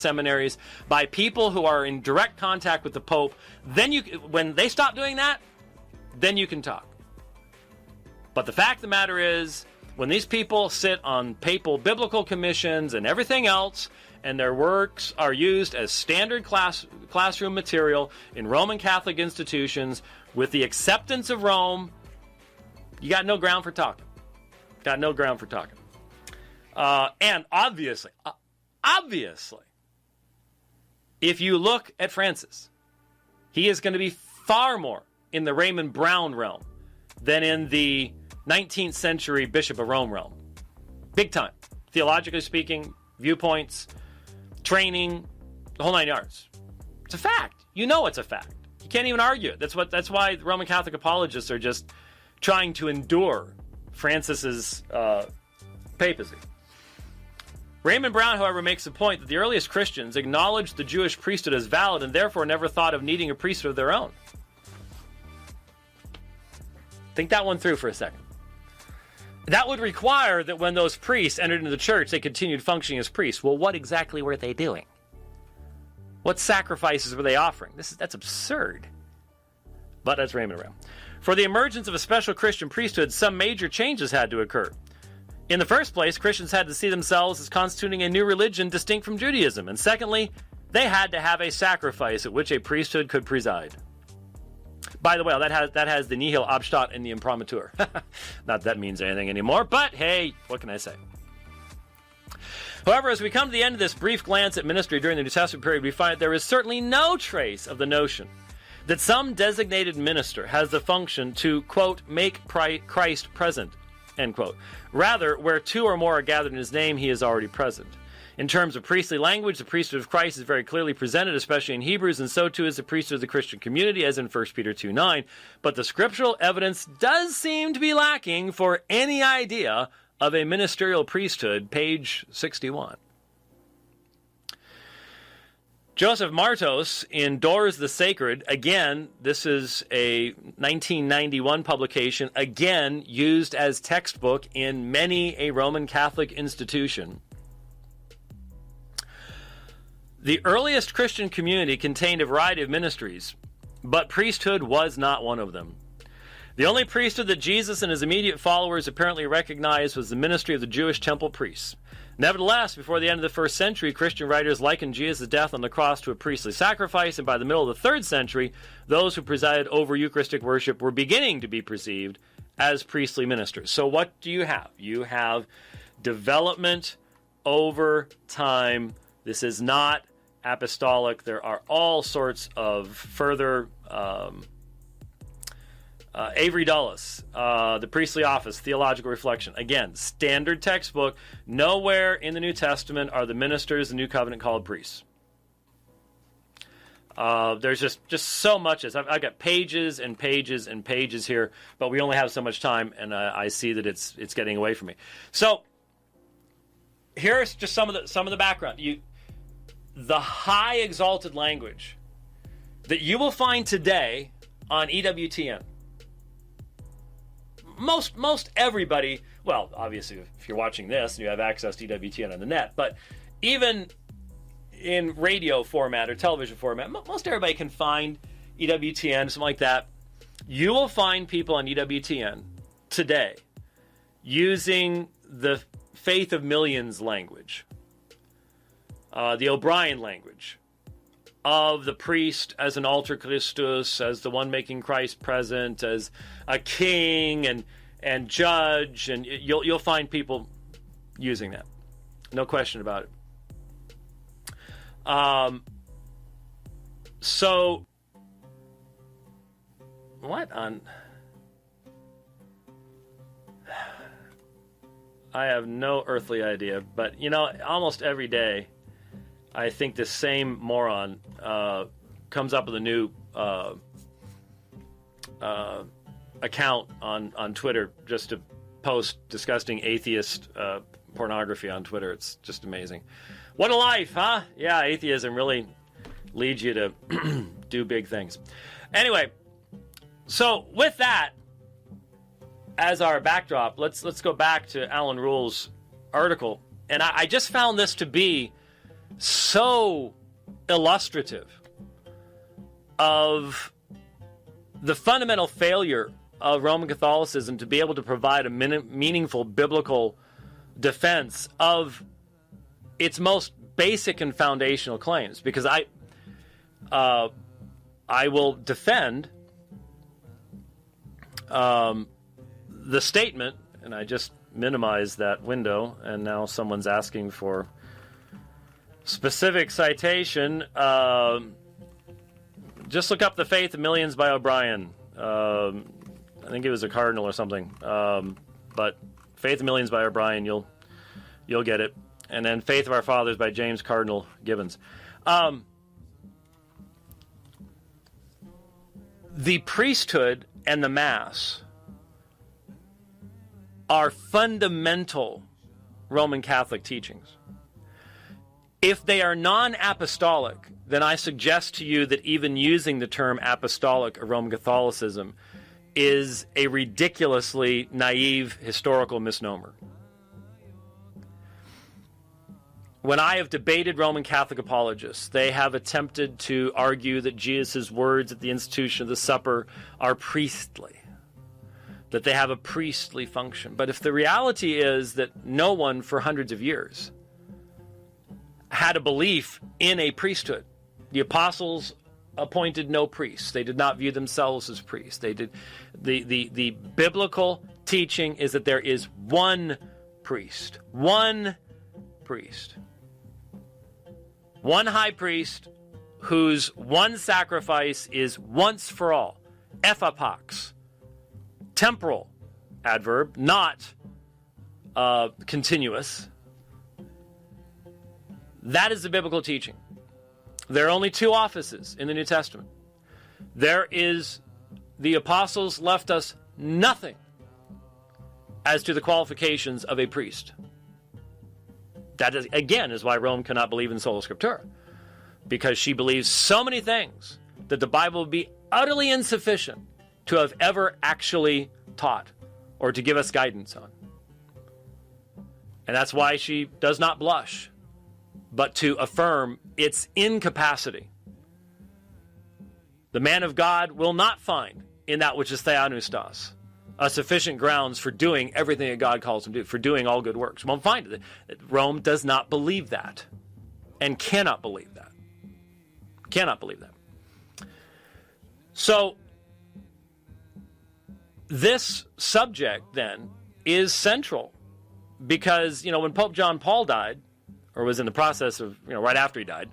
seminaries by people who are in direct contact with the Pope. Then when they stop doing that, then you can talk. But the fact of the matter is, when these people sit on papal biblical commissions and everything else, and their works are used as standard classroom material in Roman Catholic institutions with the acceptance of Rome, you got no ground for talking. Got no ground for talking. And obviously, if you look at Francis, he is going to be far more in the Raymond Brown realm than in the 19th century Bishop of Rome realm. Big time. Theologically speaking, viewpoints, training, the whole nine yards. It's a fact. You know it's a fact. You can't even argue it. That's why the Roman Catholic apologists are just trying to endure Francis's papacy. Raymond Brown, however, makes the point that the earliest Christians acknowledged the Jewish priesthood as valid and therefore never thought of needing a priesthood of their own. Think that one through for a second. That would require that when those priests entered into the church, they continued functioning as priests. Well, what exactly were they doing? What sacrifices were they offering? That's absurd. But that's Raymond Brown. For the emergence of a special Christian priesthood, some major changes had to occur. In the first place, Christians had to see themselves as constituting a new religion distinct from Judaism. And secondly, they had to have a sacrifice at which a priesthood could preside. By the way, that has the nihil obstat in the imprimatur. Not that means anything anymore, but hey, what can I say? However, as we come to the end of this brief glance at ministry during the New Testament period, we find there is certainly no trace of the notion that some designated minister has the function to, quote, make Christ present, end quote. Rather, where two or more are gathered in his name, he is already present. In terms of priestly language, the priesthood of Christ is very clearly presented, especially in Hebrews, and so too is the priesthood of the Christian community, as in 1 Peter 2:9. But the scriptural evidence does seem to be lacking for any idea of a ministerial priesthood, page 61. Joseph Martos in Doors the Sacred, again, this is a 1991 publication, again used as textbook in many a Roman Catholic institution. The earliest Christian community contained a variety of ministries, but priesthood was not one of them. The only priesthood that Jesus and his immediate followers apparently recognized was the ministry of the Jewish temple priests. Nevertheless, before the end of the first century, Christian writers likened Jesus' death on the cross to a priestly sacrifice, and by the middle of the third century, those who presided over Eucharistic worship were beginning to be perceived as priestly ministers. So what do you have? You have development over time. This is not apostolic. There are all sorts of further Avery Dulles, The Priestly Office, Theological Reflection. Again, standard textbook. Nowhere in the New Testament are the ministers of the New Covenant called priests. There's just so much. I've got pages and pages and pages here, but we only have so much time, and I see that it's getting away from me. So here's just some of the background. The high exalted language that you will find today on EWTN. Most everybody, well, obviously, if you're watching this and you have access to EWTN on the net, but even in radio format or television format, most everybody can find EWTN, something like that. You will find people on EWTN today using the Faith of Millions language, the O'Brien language, of the priest as an alter Christus, as the one making Christ present, as a king and judge, and you'll find people using that. No question about it. So what on... I have no earthly idea, but almost every day I think this same moron comes up with a new account on Twitter just to post disgusting atheist pornography on Twitter. It's just amazing. What a life, huh? Yeah, atheism really leads you to do big things. Anyway, so with that as our backdrop, let's go back to Alan Rule's article. And I just found this to be so illustrative of the fundamental failure of Roman Catholicism to be able to provide a meaningful biblical defense of its most basic and foundational claims. Because I will defend the statement, and I just minimized that window, and now someone's asking for specific citation. Just look up The Faith of Millions by O'Brien. I think it was a cardinal or something. But Faith of Millions by O'Brien, you'll get it. And then Faith of Our Fathers by James Cardinal Gibbons. The priesthood and the Mass are fundamental Roman Catholic teachings. If they are non-apostolic, then I suggest to you that even using the term apostolic of Roman Catholicism is a ridiculously naive historical misnomer. When I have debated Roman Catholic apologists, they have attempted to argue that Jesus' words at the institution of the supper are priestly, that they have a priestly function. But if the reality is that no one for hundreds of years had a belief in a priesthood, the apostles appointed no priests. They did not view themselves as priests. They did. The biblical teaching is that there is one priest, one high priest, whose one sacrifice is once for all, ephapax, temporal adverb, not continuous. That is the biblical teaching. There are only two offices in the New Testament. The apostles left us nothing as to the qualifications of a priest. That, again, is why Rome cannot believe in sola scriptura, because she believes so many things that the Bible would be utterly insufficient to have ever actually taught or to give us guidance on. And that's why she does not blush, but to affirm its incapacity. The man of God will not find in that which is theopneustos a sufficient grounds for doing everything that God calls him to do, for doing all good works. Won't find it. Rome does not believe that, and cannot believe that. Cannot believe that. So, this subject, then, is central, because, when Pope John Paul died, or was in the process of, right after he died,